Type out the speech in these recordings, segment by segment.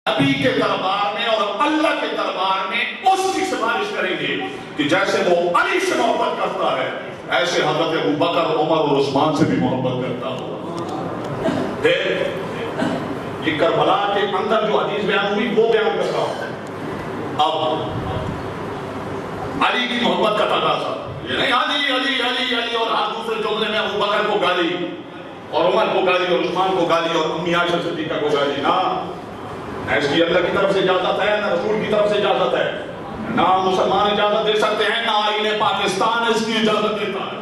نبی کے دربار میں اور اللہ کے دربار میں اس کی سفارش کریں گے کہ جیسے وہ علی سے محبت کرتا ہے ایسے حضرت ابوبکر عمر اور عثمان سے بھی محبت کرتا ہو. پھر یہ کربلا کے اندر جو حدیث بیان ہوئی وہ بیان کرتا ہوں. اب علی کی محبت کا تقاضا یہ نہیں علی علی علی علی اور ہر دوسرے جملے میں ابوبکر کو گالی اور عمر کو گالی اور عثمان کو گالی اور امی عائشہ صدیقہ کو گالی. نہ اس کی اللہ کی طرف سے اجازت ہے نہ رسول کی طرف سے اجازت ہے. نہ مسلمان اجازت دے سکتے ہیں نہ آئین پاکستان اس کی اجازت دیتا ہے.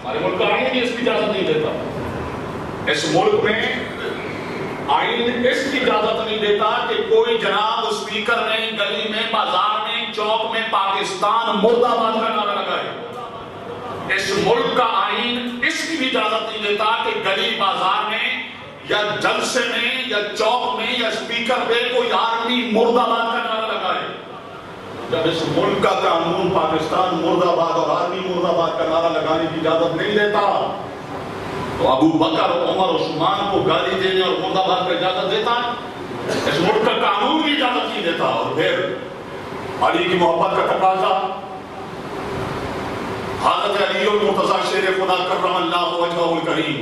ہمارے ملک کا آئین بھی اس کی اجازت نہیں دیتا. اس ملک میں آئین اس کی اجازت نہیں دیتا کہ کوئی جناب اسپیکر میں گلی میں بازار میں چوک میں پاکستان مرد آباد کا نعرہ لگائے. اس ملک کا آئین اس کی بھی اجازت نہیں دیتا کہ گلی بازار میں یا جلسے میں یا چوک میں یا اسپیکر پہ کوئی آرمی مرد آباد کا نعرہ لگائے. جب اس ملک کا قانون پاکستان مرد آباد اور آرمی مرد آباد کا نعرہ لگانے کی اجازت نہیں دیتا تو ابو بکر عمر عثمان کو گالی دینے اور مرد آباد کا اجازت دیتا. اس ملک کا قانون بھی اجازت نہیں دیتا. اور پھر علی کی محبت کا تقاضا حضرت علی المرتضی شیر خدا کرم اللہ وجہہ الکریم.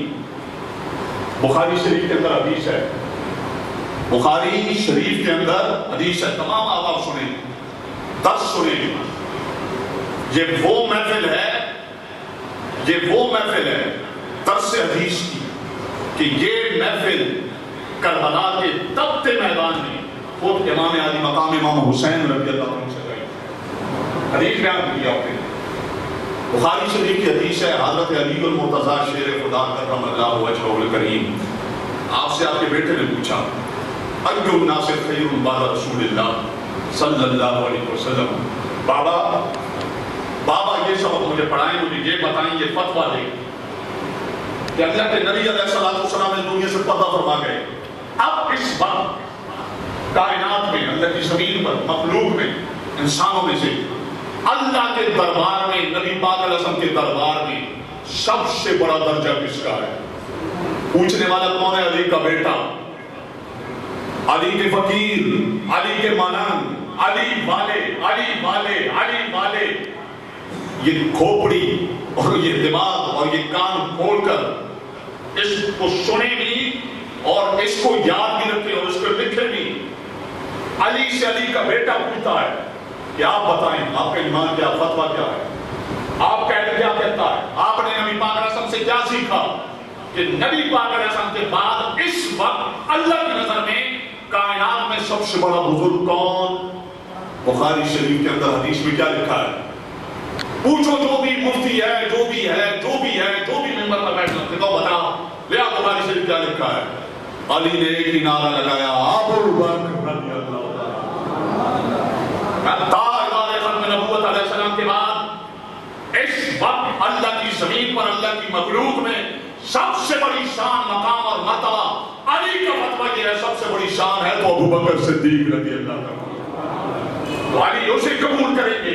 بخاری شریف کے اندر حدیث ہے. بخاری شریف کے اندر حدیث ہے. تمام آباب سنیں درس سنیں. یہ وہ محفل ہے درس حدیث کی کہ یہ محفل کربلا کے تپتے میدان میں خود امام علی مقام امام حسین رضی اللہ عنہ سے گئی. حدیث بیان کیا آپ نے. بخاری شریف کی حدیث ہے. حضرت علی المرتضی شیر خدا کرم اللہ وجہہ الکریم آپ سے آپ کے بیٹے نے پوچھا ایُّ الناس خیر بعد رسول اللہ صلی اللہ علیہ وسلم. بابا یہ سبق مجھے پڑھائیں مجھے یہ بتائیں یہ فتویٰ دیں کہ اللہ کے نبی علیہ السلام اس دنیا سے پردہ فرما گئے. اب اس وقت کائنات میں اللہ کی زمین پر مخلوق میں انسانوں میں سے اللہ کے دربار میں نبی پاک علیہ السلام کے دربار میں سب سے بڑا درجہ کس کا ہے؟ پوچھنے والا کون ہے؟ علی کا بیٹا، علی کے فقیر، علی کے مانند، علی والے علی والے علی والے. یہ کھوپڑی اور یہ دماغ اور یہ کان کھول کر اس کو سنے بھی اور اس کو یاد بھی رکھے اور اس کو لکھے بھی. علی سے علی کا بیٹا پوچھتا ہے کہ آپ بتائیں آپ کا ایمان کیا، فتویٰ کیا ہے، آپ کا علم کیا کہتا ہے، آپ نے نبی پاک علیہ السلام سے کیا سیکھا کہ نبی پاک علیہ السلام کے بعد اس وقت اللہ کی نظر میں کائنات میں سب سے بڑا بزرگ کون؟ بخاری شریف کے اندر حدیث میں کیا لکھا ہے؟ پوچھو جو بھی مفتی ہے جو بھی ممبر پر بیٹھ سکتے تو بتا لیا بخاری شریف کیا لکھا ہے. علی نے ایک ہی نعرہ لگایا ابو بکر رضی اللہ نبوت علیہ السلام کے بعد اس وقت اللہ کی زمین پر اللہ کی مخلوق میں سب سے بڑی شان مقام اور مرتبہ علی کا فتویٰ یہ ہے سب سے بڑی شان ہے تو ابو بکر صدیق رضی اللہ عنہ. تو علی اسے قبول کریں گے،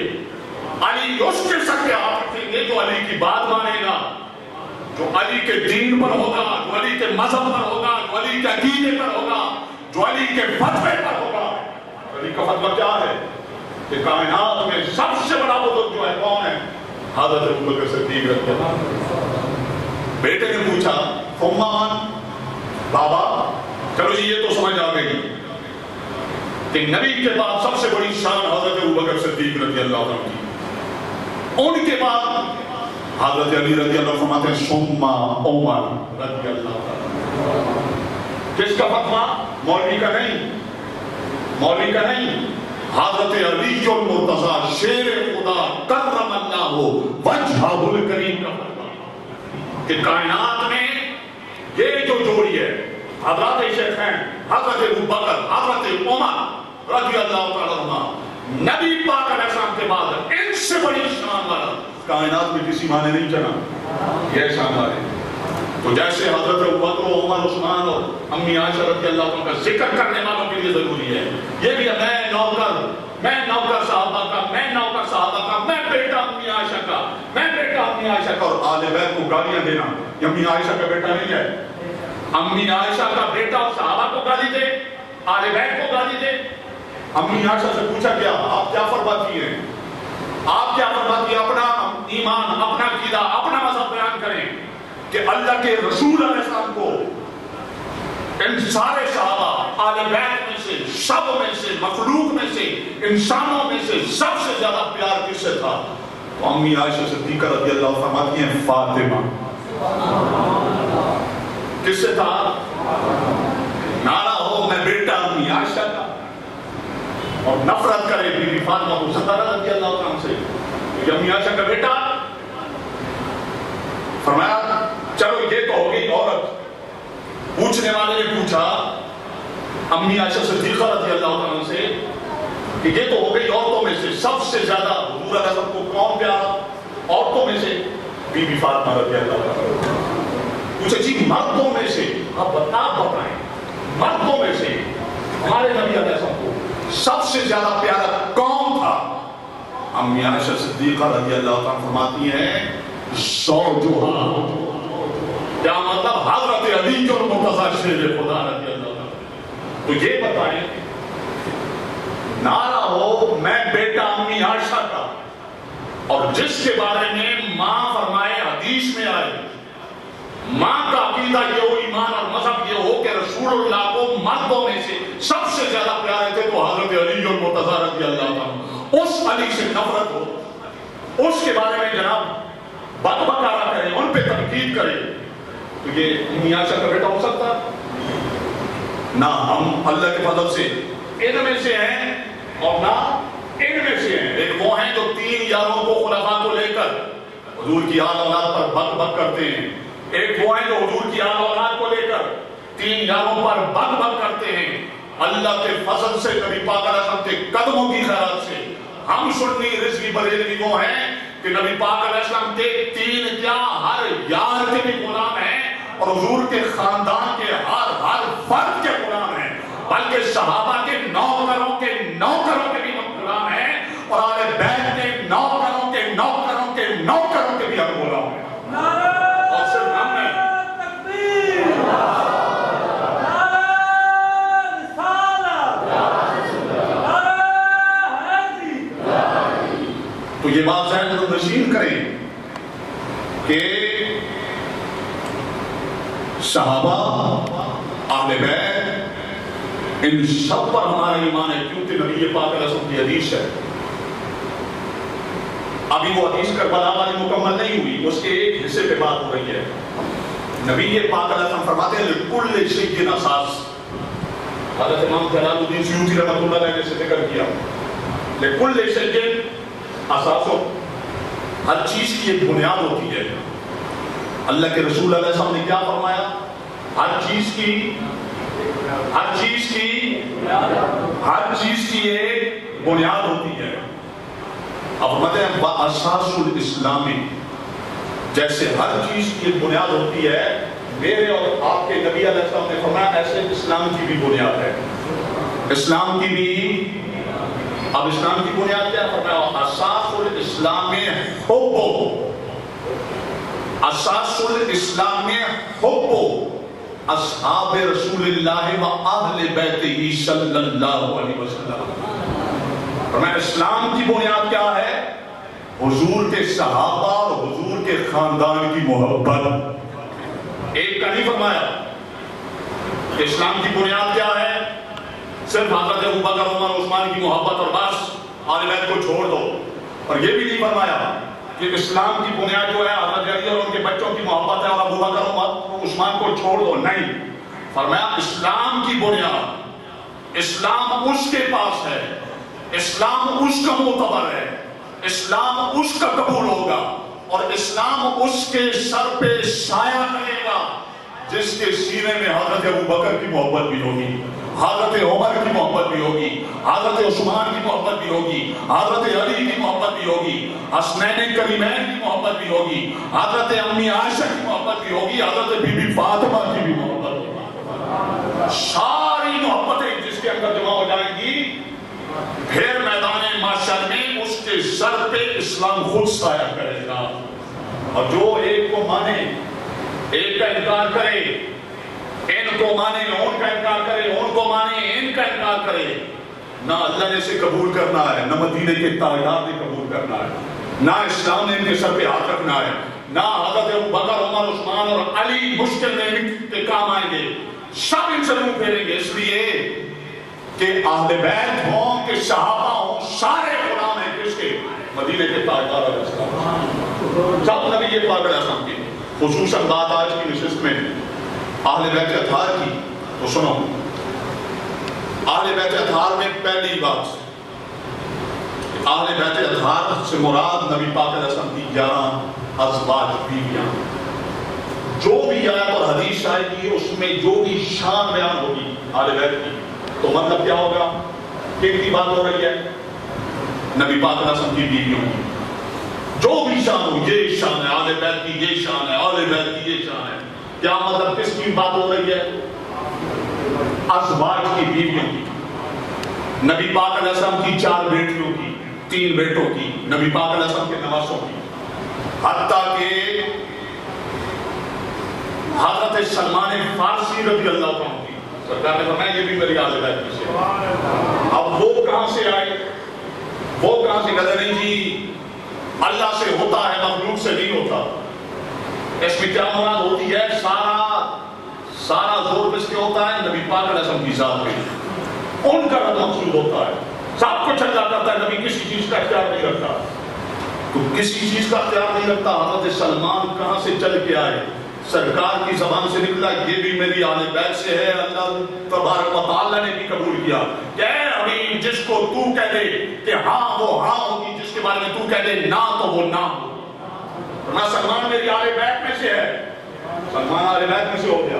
علی اس کے ساتھ ہاتھ رکھیں گے جو علی کی بات مانے گا، جو علی کے دین پر ہوگا، جو علی کے مذہب پر ہوگا، جو علی کے عقیدے پر ہوگا، جو علی کے فتوے پر ہوگا. علی کا فتویٰ کیا ہے کہ کائنات میں سب سے بڑا بزرگ جو ہے کون ہے؟ حضرت ابو بکر صدیق رضی اللہ عنہ. بیٹے نے پوچھا فمان بابا چلو جی یہ تو سمجھ آ گئی کہ نبی کے بعد سب سے بڑی شان حضرت ابو بکر صدیق رضی اللہ عنہ کی. ان کے بعد حضرت علی رضی اللہ عنہ فرماتے ہیں ثم عمر رضی اللہ عنہ. کس کا فتویٰ؟ مولوی کا نہیں حضرت علی المرتضی شیر خدا کرم اللہ وجہہ الکریم کا فتویٰ کہ کائنات میں یہ جو جوڑی ہے حضرت شیخین حضرت ابوبکر حضرت عمر رضی اللہ تعالی عنہ نبی پاک علیہ السلام کے بعد ان سے بڑی شان والا کائنات میں کسی معنی نہیں چلا یہ شان ہے. تو جیسے حضرت ابوبکر عمر عثمان اور امی عائشہ رضی اللہ عنہ کا ذکر کرنے والوں کے لیے ضروری ہے. یہ بھی میں نوکر صحابہ کا میں بیٹا امی عائشہ کا اور آل بیت کو گالیاں دینا یہ امی عائشہ کا بیٹا نہیں ہے. امی عائشہ کا بیٹا صحابہ کو گالی دے آل بیت کو گالی دے؟ امی عائشہ سے پوچھا کیا آپ کیا فرماتی ہیں؟ آپ کیا فرماتی ہیں؟ اپنا ایمان، اپنا عقیدہ، اپنا مذہب بیان کریں کہ اللہ کے رسول علیہ السلام کو ان سارے صحابہ، آل بیت میں سے، سب میں سے، مخلوق میں سے، انسانوں میں سے سب سے زیادہ پیار کس سے تھا؟ تو امی عائشہ صدیقہ رضی اللہ عنہا فرماتی ہیں فاطمہ۔ کس سے تھا؟ نعرہ ہو میں بیٹا امی عائشہ کا، اور نفرت کرے بی بی فاطمہ کو زہرا رضی اللہ عنہا سے، کہ امی عائشہ کا بیٹا۔ فرمایا چلو یہ تو ہو گئی عورت۔ پوچھنے والے نے پوچھا امی عائشہ صدیقہ رضی اللہ عنہا سے کہ یہ تو ہو گئی عورتوں میں سے سب سے زیادہ حضور علیہ السلام کو کون پیارا؟ عورتوں میں سے بی بی فاطمہ رضی اللہ عنہا۔ پوچھا جی مردوں میں سے آپ بتائیں، مردوں میں سے ہمارے نبی علیہ السلام کو سب سے زیادہ پیارا کون تھا؟ امی عائشہ صدیقہ رضی اللہ عنہا فرماتی ہیں زوجہا، کیا مطلب حضرت علی کے مرتضی شیر خدا رضی اللہ عنہ۔ تو یہ بتائیں نعرہ ہو میں بیٹا امی عائشہ کا، اور جس کے بارے میں ماں فرمائے حدیث میں آئے، ماں کا عقیدہ یہ ہو، ایمان اور مذہب یہ ہو کہ رسول اللہ کو مردوں میں سے سب سے زیادہ پیارے تھے تو حضرت علی اور مرتضی رضی اللہ عنہ، اس علی سے نفرت ہو، اس کے بارے میں جناب بکبکارا کرے، ان پہ تنقید کرے، تو یہ امی عائشہ کا بیٹا ہو سکتا؟ نہ ہم اللہ کے فضل سے ان میں سے ہیں اور نہ ان میں سے ہیں۔ ایک وہ ہیں جو 3 یاروں کو خلفاء کو لے کر حضور کی آل اولاد پر بک بک کرتے ہیں، ایک وہ ہیں جو حضور کی آل اولاد کو لے کر 3 یاروں پر بک بک کرتے ہیں۔ اللہ کے فضل سے نبی پاک علیہ السلام کے قدموں کی خیرات سے ہم سنی رضوی بریلوی وہ ہیں کہ نبی پاک علیہ السلام کے 3 کیا ہر یار کے بھی غلام ہیں، اور حضور کے خاندان کے ہر فرد کے غلام ہیں، بلکہ صحابہ کے نوکروں کے بھی غلام ہیں، اور آل بیت کے نوکروں کے بھی ہم غلام ہیں۔ اور صرف ہم نہیں، تو یہ بات ذہن میں نشین کریں کہ صحابہ، اہل بیت، ان سب پر ہمارا ایمان ہے، کیونکہ نبی پاک علیہ السلام کی حدیث ہے۔ ابھی وہ حدیث کربلا والی مکمل نہیں ہوئی، اس کے ایک حصے پہ بات ہو رہی ہے۔ نبی پاک علیہ السلام فرماتے ہیں لِكُلِّ شَيْءٍ اساس۔ حضرت امام جلال الدین سیوطی رحمۃ اللہ علیہ نے سے ذکر کیا لِكُلِّ شَيْءٍ اساس، ہر چیز کی ایک بنیاد ہوتی ہے۔ اللہ کے رسول علیہ السلام نے کیا فرمایا؟ ہر چیز کی ایک بنیاد ہوتی ہے۔ اب فرماتے ہیں وَأَسَاسُ الْإِسْلَامِ، جیسے ہر چیز کی ایک بنیاد ہوتی ہے، میرے اور آپ کے نبی علیہ السلام نے فرمایا ایسے اسلام کی بھی بنیاد ہے۔ اسلام کی بھی، اب اسلام کی بنیاد کیا فرمایا؟ اساس الاسلام حب، اساس الاسلام حب اصحاب رسول اللہ و اہل بیتہ صلی اللہ علیہ وسلم۔ فرمایا اسلام کی بنیاد کیا ہے؟ حضور کے صحابہ اور حضور کے خاندان کی محبت۔ ایک کا نہیں فرمایا کہ اسلام کی بنیاد کیا ہے؟ صرف حضرت ابوبکر عمر عثمان کی محبت اور بس، آل بیت کو چھوڑ دو۔ اور یہ بھی نہیں فرمایا کہ اسلام کی بنیاد جو ہے حضرت علی اور ان کے بچوں کی محبت ہے اور ابوبکر عمر عثمان کو چھوڑ دو، نہیں۔ فرمایا اسلام کی بنیاد، اسلام اس کے پاس ہے، اسلام اس کا معتبر ہے، اسلام اس کا قبول ہوگا، اور اسلام اس کے سر پہ سایہ کرے گا جس کے سینے میں حضرت ابوبکر کی محبت بھی ہوگی، حضرت عمر کی محبت بھی ہوگی، حضرت عثمان کی محبت بھی ہوگی، حضرت علی کی محبت بھی ہوگی، حسنین کریمین کی محبت بھی ہوگی، حضرت امی عائشہ کی محبت بھی ہوگی، حضرت بی بی فاطمہ کی بھی محبت ہوگی۔ ساری محبتیں جس کے اندر جمع ہو جائیں گی، پھر میدان محشر میں اس کے سر پہ اسلام خود سایہ کرے گا۔ اور جو ایک کو مانے، ایک کا انکار کرے، ان کو مانے ان کا انکار کرے، ان کو مانے ان کا انکار کرے، نہ اللہ نے اسے قبول کرنا ہے، نہ مدینے کے تاجدار نے قبول کرنا ہے، نہ اسلام نے ان کے سر پہ ہاتھ رکھنا ہے، نہ حضرت ابوبکر، عمر، عثمان اور علی مشکل میں کے کام آئیں گے، سب ان سے منہ پھیریں گے، اس لیے کہ اہل بیت ہوں کہ صحابہ ہوں، سارے غلام ہیں کس کے؟ مدینے کے تاجدار علیہ السلام، سب نبی پاک علیہ السلام کی۔ خصوصاً بات آج کی نشست میں اہل بیت اطہار کی، تو سنو اہل بیت اطہار میں پہلی بات، اہل بیت اطہار سے مراد نبی پاک علیہ السلام کی 11 ازواج بیویاں، جو بھی آیت اور حدیث آئے گی اس میں جو بھی شان بیان ہوگی اہل بیت کی، تو مطلب کیا ہوگا؟ کن کی بات ہو رہی ہے؟ نبی پاک علیہ السلام کی بیویوں کی، جو بھی شان ہو، یہ شان ہے اہل بیت کی، یہ شان ہے اہل بیت کی، یہ شان ہے، کیا مطلب کس کی بات ہو رہی ہے؟ ازواج کی، بیویوں کی، نبی پاک علیہ السلام کی 4 بیٹیوں کی، 3 بیٹوں کی، نبی پاک علیہ السلام کے نواسوں کی، حتیٰ کہ حضرت سلمان فارسی رضی اللہ عنہ کی، سرکار نے فرمایا یہ بھی میری اہل بیت میں سے۔ اب وہ کہاں سے آئے؟ وہ کہاں سے؟ کہتے نہیں جی اللہ سے ہوتا ہے، مخلوق سے نہیں ہوتا۔ اس میں کیا مراد ہوتی ہے؟ سارا زور کس کے ہوتا ہے؟ نبی پاک علیہ السلام کی ذات پہ، ان کا رد مقصود ہوتا ہے، سب کچھ اللہ کرتا ہے، نبی کسی چیز کا اختیار نہیں رکھتا۔ تو کسی چیز کا اختیار نہیں رکھتا، حضرت سلمان کہاں سے چل کے آئے؟ سرکار کی زبان سے نکلا یہ بھی میری اہل بیت سے ہے، اللہ تبارک و تعالیٰ نے بھی قبول کیا کہ اے امین جس کو تو کہہ دے کہ ہاں وہ ہاں ہوگی، جس کے بارے میں تو کہہ دے نہ تو وہ نہ ہو۔ فرمایا سلمان میری اہل بیت میں سے ہے، سلمان اہل بیت میں سے ہو گیا۔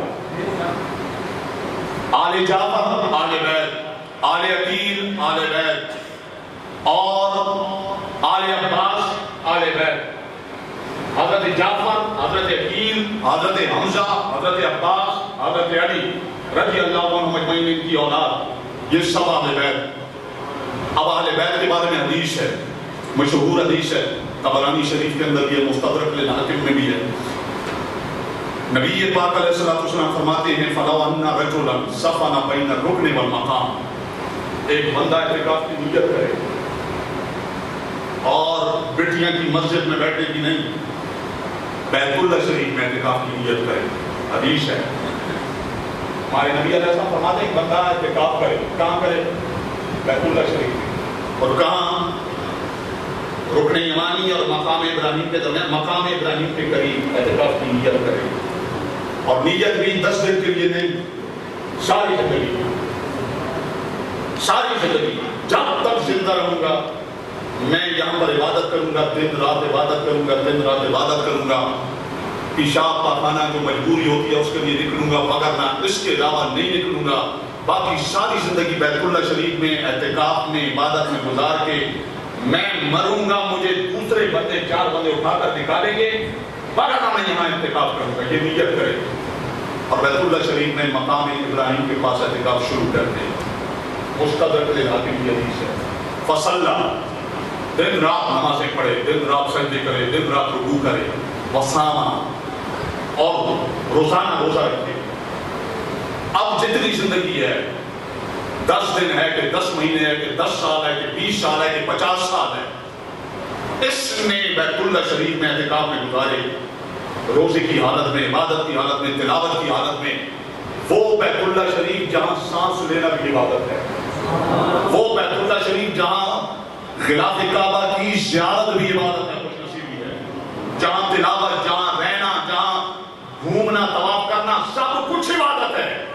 آل جعفر اہل بیت، آل عقیل اہل بیت، اور آل عباس اہل بیت، حضرت جعفر، حضرت عقیل، حضرت حمزہ، حضرت عباس، حضرت علی رضی اللہ عنہ مجمعین، ان کی اولاد، یہ سب اہل بیت۔ اب اہل بیت کے بارے میں حدیث ہے، مشہور حدیث ہے، طبرانی شریف کے اندر بھی ہے، مستدرک للحاکم میں بھی ہے۔ نبی پاک علیہ السلام فرماتے ہیں فَلَوْ أَنَّ رَجُلًا سَفَنَ بَيْنَ الرُّكْنِ وَالْمَقَامِ، ایک بندہ اعتکاف کی نیت کرے اور بٹیاں کی مسجد میں بیٹھے کی نہیں، بیت اللہ شریف میں اعتکاف کی نیت کرے، حدیث ہے۔ ہمارے نبی علیہ السلام فرماتے ہیں ایک بندہ اعتکاف کرے، کہاں کرے؟ بیت اللہ شریف میں، اور کہاں؟ رکن یمانی اور مقام ابراہیم کے درمیان، مقام ابراہیم کے قریب اعتکاف کی نیت کرے، اور نیت بھی 10 دن کے لیے نہیں، ساری زندگی، ساری زندگی، جب تک زندہ رہوں گا میں یہاں پر عبادت کروں گا، دن رات عبادت کروں گا، دن رات عبادت کروں گا، پیشاب پاخانہ جو مجبوری ہوتی ہے اس کے لیے نکلوں گا، وغیرہ اس کے علاوہ نہیں نکلوں گا، باقی ساری زندگی بیت اللہ شریف میں اعتکاف میں عبادت میں گزار کے میں مروں گا، مجھے دوسرے بندے 4 بندے اٹھا کر نکالیں گے، وغیرہ میں یہاں اعتکاف کروں گا، یہ نیت کرے، اور بیت اللہ شریف میں مقام ابراہیم کے پاس اعتکاف شروع کرتے ہیں۔ مستدرک للحاکم کی حدیث ہے، فصلہ، دن رات نمازیں پڑھے، دن رات سجدے کرے، دن رات رکوع کرے، وصامہ، اور روزانہ روزہ رکھے۔ اب جتنی زندگی ہے، 10 دن ہے کہ 10 مہینے ہے کہ 10 سال ہے کہ 20 سال ہے کہ 50 سال ہے، اس میں بیت اللہ شریف میں اعتکاف میں گزارے، روزے کی حالت میں، عبادت کی حالت میں، تلاوت کی حالت میں، وہ بیت اللہ شریف جہاں سانس لینا بھی عبادت ہے، وہ بیت اللہ شریف جہاں غلاف کعبہ کی زیارت بھی عبادت ہے، خوش نصیبی ہے، جہاں تلاوت، جہاں رہنا، جہاں گھومنا، طواف کرنا، سب کچھ عبادت ہے،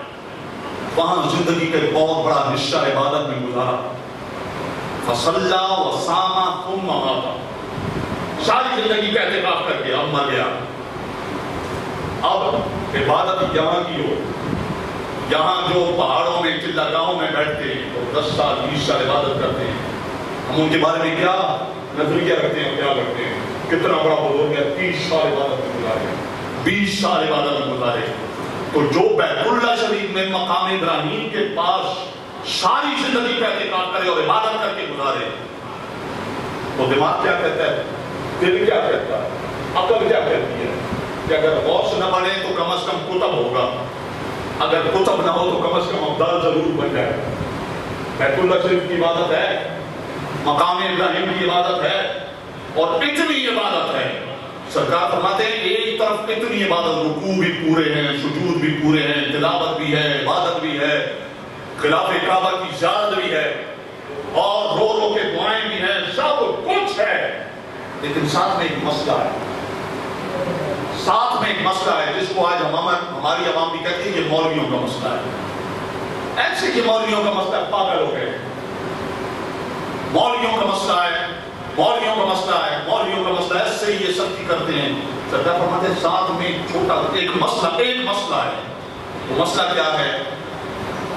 وہاں زندگی کا بہت بڑا حصہ عبادت میں گزارا۔ فصلى وصام ثم مات، ساری زندگی کا اعتکاف کر کے اب مر گیا۔ اب عبادت یہاں کی ہو، یہاں جو پہاڑوں میں چلا گاؤں میں بیٹھتے ہیں تو 10 سال 20 سال عبادت کرتے ہیں، ہم ان کے بارے میں کیا نظریہ رکھتے ہیں، کیا کرتے ہیں، کتنا بڑا بزرگ ہے، 30 سال عبادت میں گزارے، 20 سال عبادت میں گزارے۔ تو جو بیت اللہ شریف میں مقام ابراہیم کے پاس ساری زندگی کا اعتکاف کرے اور عبادت کر کے گزارے، تو دماغ کیا کہتا ہے، دل کیا کہتا ہے، عقل کیا کہتی ہے کہ اگر غوث نہ بنے تو کم از کم کتب ہوگا، اگر کتب نہ ہو تو کم از کم ابدال ضرور بن جائے. بیت اللہ شریف کی عبادت ہے, مقام ابراہیم کی عبادت ہے, اور اتنی عبادت ہے. سرکار فرماتے ہیں ایک طرف اتنی عبادت, رکوع بھی پورے ہیں, سجود بھی پورے ہیں, تلاوت بھی ہے, عبادت بھی ہے, خلاف کعبہ کی زیارت بھی ہے, اور رو رو کے دعائیں بھی ہیں, سب کچھ ہے. لیکن ساتھ میں ایک مسئلہ ہے, ساتھ میں ایک مسئلہ ہے جس کو آج ہماری عوام بھی کہتی ہے یہ مولویوں کا مسئلہ ہے. ایسے کہ مولویوں کا مسئلہ پاگل ہو گئے, مولویوں کا مسئلہ ہے, مولویوں کا مسئلہ ہے, مولویوں کا مسئلہ ہے, اس سے یہ سختی کرتے ہیں. سرکار فرماتے ہیں ساتھ میں چھوٹا ایک مسئلہ ہے. وہ مسئلہ کیا ہے؟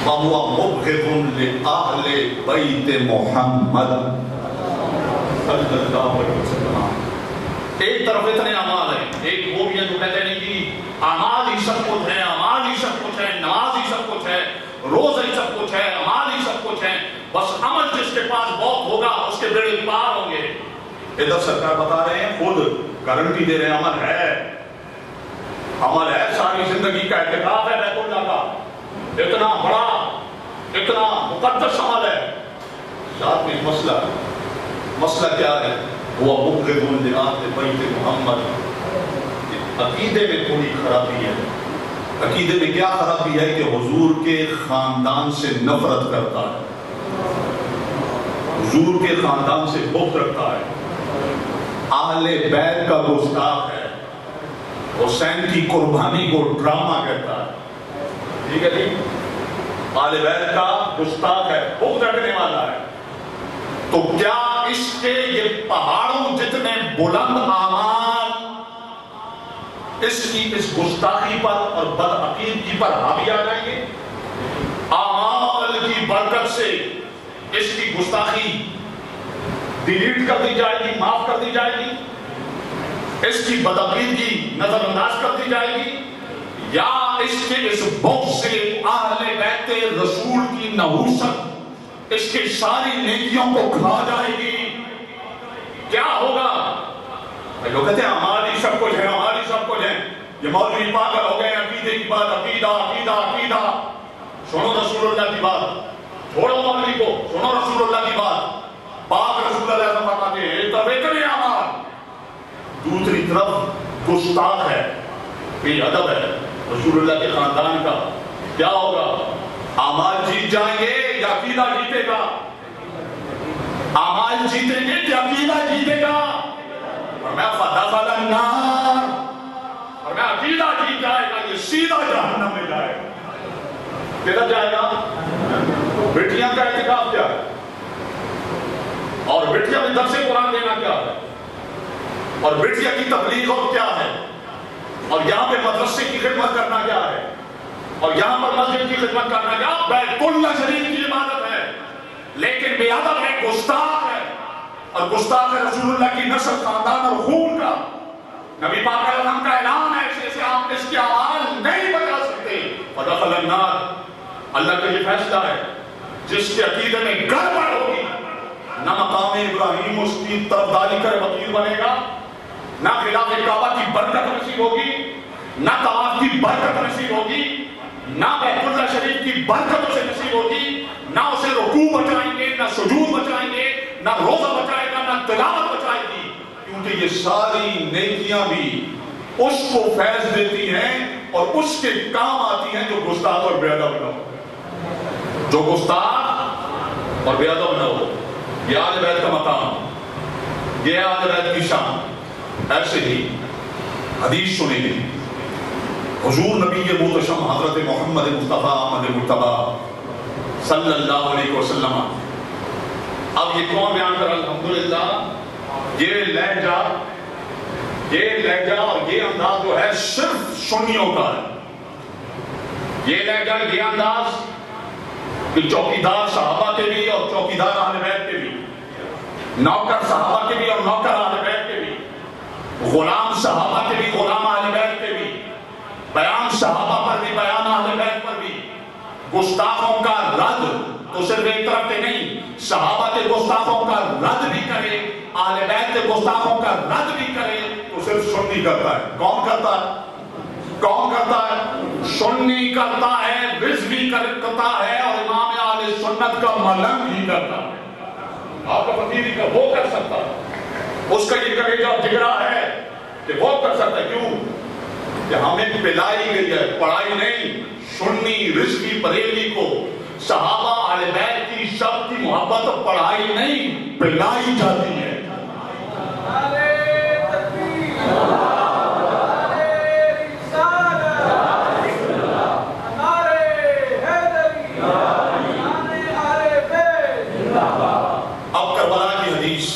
وَهُوَ مُبْغِضٌ لِأَهْلِ بَيْتِ مُحَمَّدٍ صلی اللہ علیہ وسلم. ایک طرف اتنے اعمال ہیں, ایک وہ بھی ہے جو کہتے ہیں کہ اعمال ہی سب کچھ ہے, اعمال ہی سب کچھ ہے, نماز ہی سب کچھ ہے, روزہ ہی سب کچھ ہے, اعمال ہی سب کچھ ہے, بس عمل جس کے پاس بہت ہوگا اس کے بیڑے پار ہوں گے. ادھر سرکار بتا رہے ہیں, خود گارنٹی دے رہے ہیں, عمل ہے, عمل ہے, ساری زندگی کا اعتکاف ہے بیت اللہ کا, اتنا بڑا اتنا مقدس عمل ہے. ساتھ میں مسئلہ کیا ہے؟ وہ مبغض لأہل بیت محمد. عقیدے میں تھوڑی خرابی ہے. عقیدے میں کیا خرابی ہے؟ کہ حضور کے خاندان سے نفرت کرتا ہے, حضور کے خاندان سے بغض رکھتا ہے, اہل بیت کا گستاخ ہے, حسین کی قربانی کو ڈرامہ کہتا ہے. ٹھیک ہے جی, اہل بیت کا گستاخ ہے, بغض رکھنے والا ہے. تو کیا اس کے یہ پہاڑوں جتنے بلند اعمال اس گستاخی پر اور بدعقیدگی پر حاوی آ جائیں گے؟ اعمال کی برکت سے اس کی گستاخی ڈیلیٹ کر دی جائے گی, معاف کر دی جائے گی, اس کی بدعقیدگی نظر انداز کر دی جائے گی, یا اس کے اس بغض سے اہل بیت رسول کی نحوست اس کی ساری نیکیوں کو کھا جائے گی؟ کیا ہوگا؟ لوگ کہتے ہیں ہماری سب کچھ ہے, ہماری سب کچھ ہے. یہ مولوی پاگل ہو گئے, عقیدے کی بات, عقیدہ عقیدہ عقیدہ. سنو رسول اللہ کی بات, چھوڑو مولوی کو, سنو رسول اللہ کی بات. پاک رسول اللہ سے فرماتے ہیں ایک طرف اتنے اعمال, دوسری طرف گستاخ ہے, بے ادب ہے رسول اللہ کے خاندان کا. کیا ہوگا؟ اعمال جیت جائیں گے یا عقیدہ جیتے گا؟ اعمال جیتیں گے یا عقیدہ جیتے گا؟ اور میں فدخل النار, اور میں عقیدہ جیت جائے گا, یہ سیدھا جہنم میں جائے گا. کدھر جائے گا؟ بیٹیاں کا اعتکاف کیا ہے, اور بیٹیاں میں درس قرآن دینا کیا ہے, اور بیٹیاں کی تبلیغ اور کیا ہے, اور یہاں پہ مدرسے کی خدمت کرنا کیا ہے, اور یہاں پر مسجد کی خدمت کرنا کیا؟ بیت اللہ شریف کی عبادت ہے. لیکن بے ادب ہے, گستاخ ہے, اور گستاخ ہے رسول اللہ کی نسل, خاندان اور خون کا. نبی پاک علیہ السلام کا اعلان ہے, اسے آپ اس کی آواز نہیں بچا سکتے. فدخل النار, اللہ کا یہ فیصلہ ہے, جس کے عقیدے میں گڑبڑ ہوگی, نہ مقام ابراہیم اس کی طرفداری کر وکیل بنے گا, نہ خلاف کعبہ کی برکت نصیب ہوگی, نہ طواف کی برکت نصیب ہوگی, نہ بیت اللہ شریف کی برکت اسے نصیب ہوگی, نہ اسے رکوع بچائیں گے, نہ سجود بچائیں گے, نہ روزہ بچائے گا, نہ تلاوت بچائے گی. کیونکہ یہ ساری نیکیاں بھی اس کو فیض دیتی ہیں اور اس کے کام آتی ہیں جو گستاخ اور بے ادب نہ ہو, جو گستاخ اور بے ادب نہ ہو. یہ اہل بیت کا مقام, یہ اہل بیت کی شان. ایسے ہی حدیث سنیں گے, حضور نبی محتشم حضرت محمد مصطفیٰ احمد مجتبیٰ صلی اللہ علیہ وسلم. اب یہ کون بیان کر؟ الحمدللہ یہ لہجہ اور یہ انداز جو ہے صرف سنیوں کا ہے. یہ لہجہ, یہ انداز کہ چوکیدار صحابہ کے بھی اور چوکیدار اہل بیت کے بھی, نوکر صحابہ کے بھی اور نوکر اہل بیت کے بھی, غلام صحابہ کے بھی غلام اہل بیت کے بھی, بیان صحابہ پر بھی بیان اہل بیت پر بھی. گستاخوں کا رد تو صرف ایک طرف کے نہیں, صحابہ کے گستاخوں کا رد بھی کرے, اہل بیت کے گستاخوں کا رد بھی کرے, تو صرف سنی کرتا ہے. کون کرتا ہے؟ کون کرتا ہے؟ سنی کرتا ہے، رضوی کرتا ہے، اور امام اہل سنت کا ملنگ ہی کرتا ہے۔ آپ کا فقیری کا وہ کر سکتا ہے، اس کا یہ کلیجہ اور جگرہ ہے کہ وہ کر سکتا ہے۔ کیوں؟ کہ ہمیں پلائی گئی ہے، پڑھائی نہیں۔ سنی رضوی بریلوی کو صحابہ اہل بیت کی شب کی محبت پڑھائی نہیں، پلائی جاتی ہے۔ اب کربلا کی حدیث،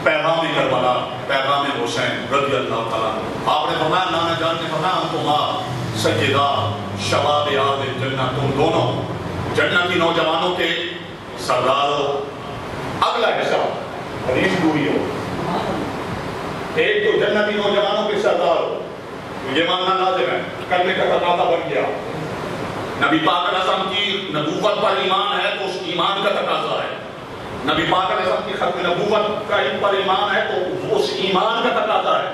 پیغام کربلا، پیغام حسین رضی اللہ تعالیٰ۔ آپ نے فرمایا، نانا جان نے فرمایا، انتما سیدہ شباب اہل جنہ، تم دونوں جنتی نوجوانوں کے سردار ہو۔ اگلا حصہ حدیث پوری ہو، ایک تو جنتی نوجوانوں کے سردار ہو، یہ ماننا لازم ہے، کرنے کا تقاضا بن گیا۔ نبی پاک علیہ السلام کی نبوت پر ایمان ہے تو اس ایمان کا تقاضا ہے، نبی پاک علیہ السلام کی ختم نبوت کا پر ایمان ہے تو اس ایمان کا تقاضا ہے۔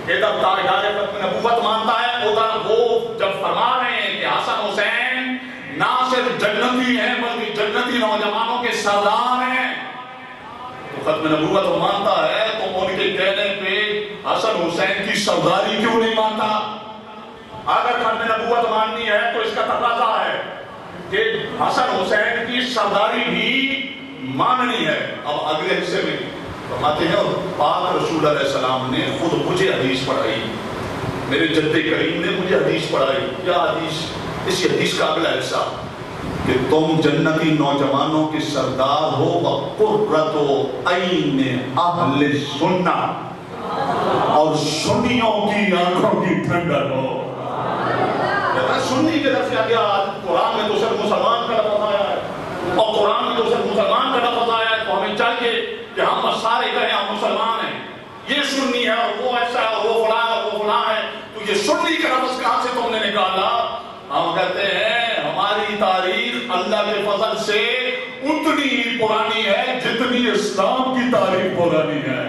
ادھر تاجدار ختم نبوت مانتا ہے، ادھر وہ جب فرما رہے ہیں کہ حسن حسین نہ صرف جنتی ہیں بلکہ جنتی نوجوانوں کے سردار ہیں، تو ختم نبوت وہ مانتا ہے، تو ان کے کہنے پہ حسن حسین کی سرداری کیوں نہیں مانتا؟ اگر ختم نبوت ماننی ہے تو اس کا تقاضا ہے کہ حسن حسین کی سرداری بھی ماننی ہے۔ اب اگلے حصے میں فرماتے ہیں، اور پاک رسول علیہ السلام نے خود مجھے حدیث پڑھائی، میرے جد کریم نے مجھے حدیث پڑھائی۔ کیا حدیث؟ اس حدیث کا اگلا حصہ کہ تم جنتی نوجوانوں کے سردار ہو، وَقُرَّةُ عَيْنِ اہل سنہ، اور سنیوں کی آنکھوں کی ٹھنڈک ہو۔ سنی کے لفظ کیا؟ قرآن میں تو صرف مسلمان کا لفظ آیا ہے، اور قرآن میں تو صرف مسلمان کا لفظ آیا ہے، تو ہمیں چاہیے کہ ہم سارے کہیں ہم مسلمان ہیں، یہ سنی ہے اور وہ ایسا ہے اور وہ فلاں ہے اور وہ فلاں ہے، تو یہ سنی کا لفظ کہاں سے تم نے نکالا؟ ہم کہتے ہیں ہماری تاریخ اللہ کے فضل سے اتنی ہی پرانی ہے جتنی اسلام کی تاریخ پرانی ہے۔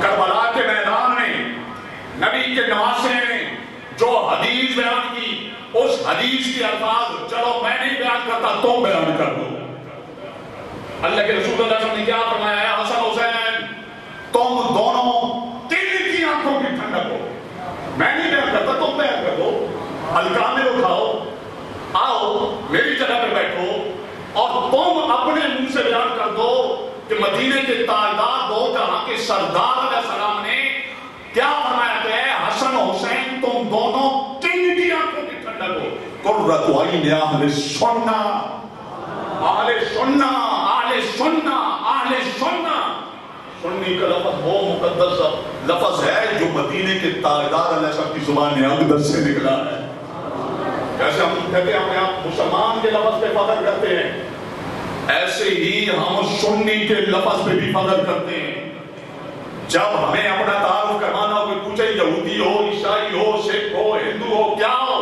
کربلا کے میدان میں نبی کے نواسے نے جو حدیث بیان کی، اس حدیث کے الفاظ چلو میں نہیں بیان کرتا تم بیان کر دو۔ اللہ کے رسول اللہ صلی اللہ علیہ وسلم نے کیا فرمایا ہے؟ حسن حسین تم دونوں تین کی آنکھوں کی ٹھنڈک ہو، میں نہیں بیان کرتا تم بیان کر دو۔ الکامل اٹھاؤ، آؤ میری جگہ پہ بیٹھو اور تم اپنے منہ سے بیان کر دو کہ مدینے کے تاجدار دو جہاں کے سردار علیہ السلام نے کیا فرمایا کہ حسن حسین تم دونوں تین کی آنکھوں کی ٹھنڈک ہو۔ قرۃ عین اہل سنہ، اہل سنہ، اہل سنہ، اہل سنہ۔ سنی کا لفظ وہ مقدس لفظ ہے جو مدینے کے تاجدار علیہ السلام کی زبان اقدس سے نکلا ہے۔ جیسے ہم کہتے ہیں ہمیں آپ مسلمان کے لفظ پہ فخر کرتے ہیں، ایسے ہی ہم سنی کے لفظ پہ بھی فخر کرتے ہیں۔ جب ہمیں اپنا تعارف کروانا ہو، کوئی پوچھے یہودی ہو، عیسائی ہو، سکھ ہو، ہندو ہو، کیا ہو،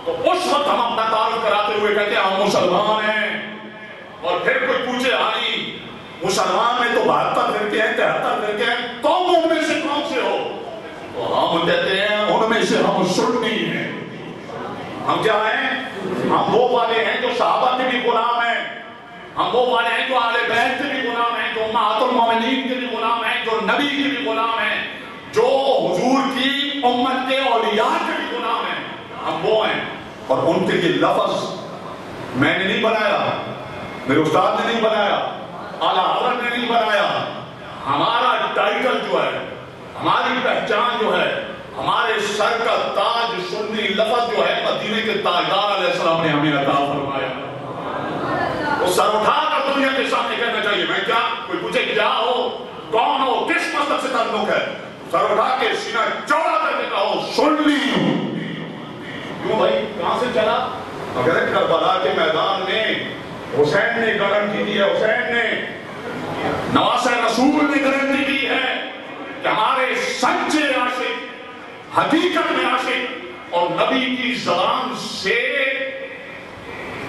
تو اس وقت ہم اپنا تعارف کراتے ہوئے کہتے ہیں ہم مسلمان ہیں۔ اور پھر کوئی پوچھے آئی مسلمان میں تو 72 فرقے ہیں، 73 فرقے ہیں، تم ان میں سے کون سے ہو؟ تو ہم کہتے ہیں ان میں سے ہم سنی ہیں۔ ہم کیا ہیں؟ ہم وہ والے ہیں جو صحابہ کے بھی غلام ہیں، ہم وہ والے ہیں جو اہل بیت کے بھی غلام ہیں، جو امہات المومنین کے بھی غلام ہیں، جو نبی کے بھی غلام ہیں، جو حضور کی امت کے اولیاء کے بھی غلام ہیں، ہم وہ ہیں۔ اور ان کے یہ لفظ میں نے نہیں بنایا، میرے استاد نے نہیں بنایا، اعلیٰ حضرت نے نہیں بنایا، ہمارا ٹائٹل جو ہے، ہماری پہچان جو ہے، ہمارے سر کا تاج سنی لفظ جو ہے مدینے کے تاجدار علیہ السلام نے ہمیں عطا فرمایا۔ وہ سر اٹھا کر دنیا کے سامنے کہنا چاہیے، میں کیا، کوئی پوچھے کیا ہو، کون ہو، کس مذہب سے تعلق ہے، سر اٹھا کے سینہ چوڑا کر کے کہو سنی ہوں۔ کیوں بھائی کہاں سے چلا؟ اگر کربلا کے میدان میں حسین نے گارنٹی دی ہے، حسین نے، نواسہ رسول نے گارنٹی دی ہے کہ ہمارے سچے عاشق، حقیقت میں عاشق اور نبی کی زبان سے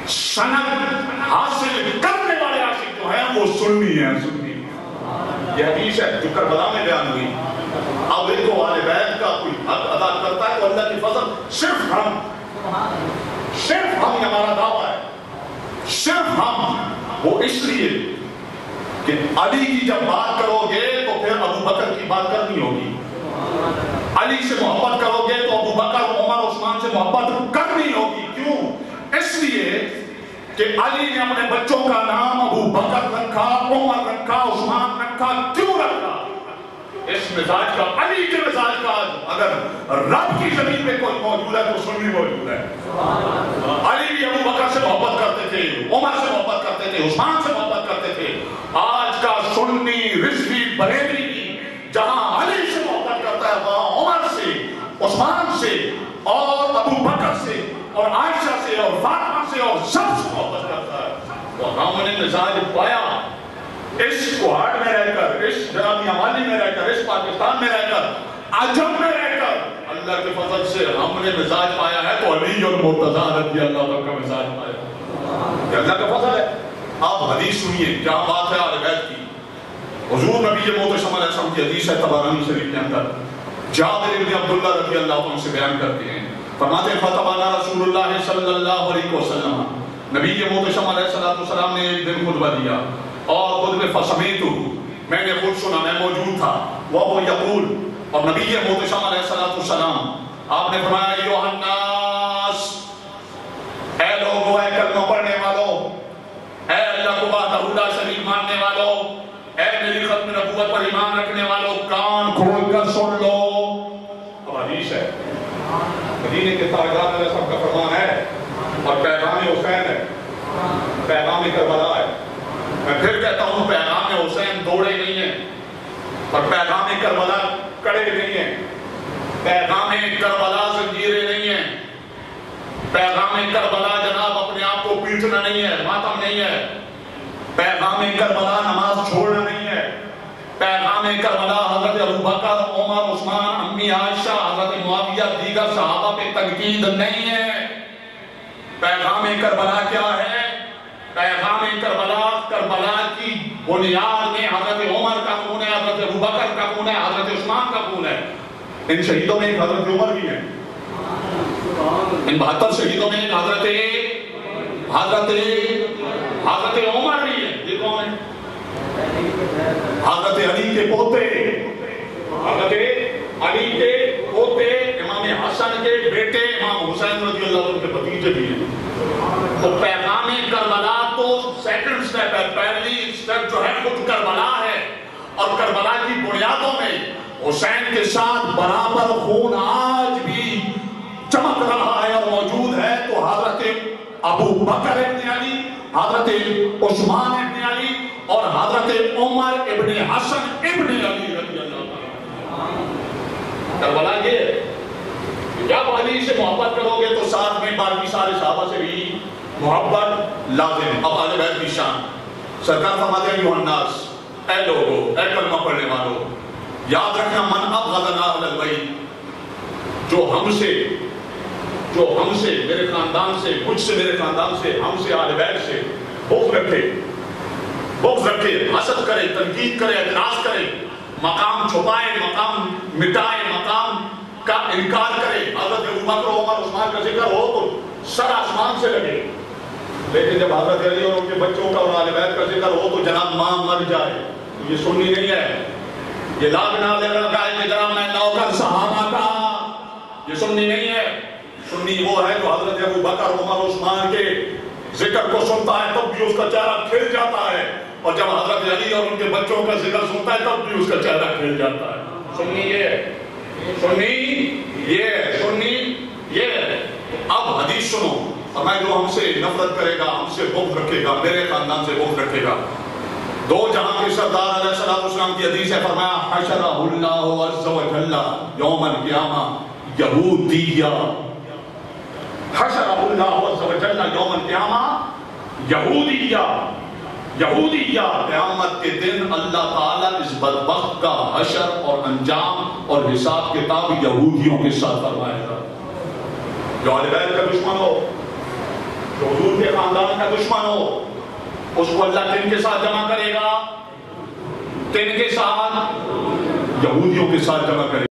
سند حاصل کرنے والے عاشق جو ہیں وہ سنی ہیں، سنی۔ یہ حدیث ہے جو کربلا میں بیان ہوئی۔ اب ان کو اہل بیت کا کوئی حق ادا کرتا ہے تو اللہ کی فضل صرف ہم ہمارا دعویٰ ہے، صرف ہم، وہ اس لیے کہ علی کی جب بات کرو گے تو پھر ابو بکر کی بات کرنی ہوگی، علی سے محبت کرو گے تو ابو بکر، عمر، عثمان سے محبت کرنی ہوگی. کیوں؟ اس لیے کہ علی نے اپنے بچوں کا نام ابو بکر رکھا، عمر رکھا، عثمان رکھا. کیوں رکھا؟ اس مزاج کا، علی کے مزاج کا اگر رب کی زمین پہ کوئی موجود ہے تو سنی موجود ہے. علی بھی ابو بکر سے محبت کرتے تھے، عمر سے محبت کرتے تھے، عثمان سے محبت کرتے تھے. آج کا سنی، رضوی، بریلوی بھی جہاں علی سے محبت کرتا ہے وہاں عمر سے، عثمان سے اور ابو بکر سے اور عائشہ سے اور فاطمہ سے اور سب سے محبت کرتا ہے. تو ہم نے مزاج پایا اس کوہاٹ میں رہ کر، اس جناب یمانی میں رہ کر، اس پاکستان میں رہ کر، عجم میں رہ کر، اللہ کے فضل سے ہم نے مزاج پایا ہے تو علی اور مرتضیٰ رضی اللہ عنہ کا مزاج پایا. یہ اللہ کا فضل ہے. آپ حدیث سنیے، کیا بات ہے اہل بیت کی. حضور نبی محتشم علیہ السلام کی حدیث ہے طبرانی شریف کے اندر، جابر بن عبداللہ رضی اللہ عنہ سے بیان کرتے ہیں، فرماتے ہیں فَتَبَانَا رسول اللہ صلی اللہ علیہ وسلم، نبی محتشم علیہ السلام نے ایک دن خطبہ دیا اور خود میں فَسَمِعْتُهُ، میں نے خود سنا، میں موجود تھا. وَهُوَ يَقُولُ، اور نبی محتشم علیہ السلام آپ نے فرمایا ایھا الناس، اے لوگو، اے کلمہ پڑھنے والوں، اے اللہ کو وحدہ لا شریک ماننے والوں، اے میری ختم نبوت پر ایمان رکھنے والوں، کان کھول کر سن لو. اب حدیث ہے، مدینے کے تاجدار علیہ السلام کا فرمان ہے اور پیغام حسین ہے، پیغام کربلا ہے. میں پھر کہتا ہوں پیغام حسین دوڑے نہیں ہیں اور پیغام کربلا کڑے نہیں ہیں، پیغام کربلا زنجیریں نہیں ہیں، پیغام کربلا جناب اپنے آپ کو پیٹنا نہیں ہے، ماتم نہیں ہے، پیغام کربلا نماز چھوڑنا نہیں ہے، پیغام کربلا حضرت ابوبکر، عمر، عثمان، امی عائشہ، حضرت معاویہ، دیگر صحابہ پہ تنقید نہیں ہے. پیغام کربلا کیا ہے؟ پیغام کربلا کی بنیاد میں حضرت عمر کا خون ہے، حضرت ابوبکر کا خون ہے، حضرت عثمان کا خون ہے. ان شہیدوں میں ایک حضرت عمر بھی ہے، ان 72 شہیدوں میں ایک حضرت عمر بھی ہے. یہ کون ہے؟ حضرت علی کے پوتے، حضرت علی کے پوتے، امام حسن کے بیٹے امام حسین رضی اللہ عنہ کے بھتیجے بھی ہیں. تو پیغام کربلا تو سیکنڈ سٹیپ ہے، پہلی سٹیپ جو ہے خود کربلا ہے، اور کربلا کی بنیادوں میں حسین کے ساتھ برابر خون آج بھی چمک رہا ہے اور موجود ہے. تو حضرت ابو بکر ابن علی، حضرت عثمان ابن علی اور حضرت عمر ابن حسن ابن علی رضی اللہ عنہ. کربلا یہ ہے، جب علی سے محبت کرو گے تو ساتھ میں باقی سارے صحابہ سے بھی محبت لازم ہے. اب اہل بیت کی شان، سرکار فرماتے ہیں ایھا الناس، اے لوگو، اے کلمہ پڑھنے والوں، یاد رکھنا من ابغضنا اہل البیت، جو ہم سے میرے خاندان سے، مجھ سے میرے خاندان سے، ہم سے اہل بیت سے بغض رکھے، حسد کرے، تنقید کرے، اعتراض کرے، مقام چھپائے، مقام مٹائے، مقام کا انکار کرے. حضرت ابوبکر، عمر، عثمان کا ذکر ہو تو سر آسمان سے لگے، لیکن جب حضرت علی اور ان کے بچوں کا اور اہل بیت کا ذکر ہو تو جناب ماں مر جائے. یہ سنی نہیں ہے، یہ لاگنا لگا ہے کہ جناب میں نوکر صحابہ کا، یہ سنی نہیں ہے. سنی وہ ہے جو حضرت ابوبکر، عمر، عثمان کے ذکر کو سنتا ہے تب بھی اس کا چہرہ کھل جاتا ہے، اور جب حضرت علی اور ان کے بچوں کا ذکر سنتا ہے تب بھی اس کا چہرہ کھل جاتا ہے. سنی یہ ہے، سنی یہ ہے. اب حدیث سنو، فرمایا جو ہم سے نفرت کرے گا، ہم سے بغض رکھے گا، میرے خاندان سے بغض رکھے گا. دو جہاں کے سردار علیہ السلام کی حدیث ہے، فرمایا حشرہ اللہ عز و جل یوم القیامہ یہودیہ، حشرہ اللہ عز و جل یوم القیامہ یہودیہ. قیامت کے دن اللہ تعالیٰ اس بدبخت کا حشر اور انجام اور حساب کتاب یہودیوں کے ساتھ فرمائے گا. جو اہل بیت کا دشمن ہو، جو حضور کے خاندان کا دشمن ہو، اس کو اللہ کن کے ساتھ جمع کرے گا؟ کن کے ساتھ؟ یہودیوں کے ساتھ جمع کرے گا.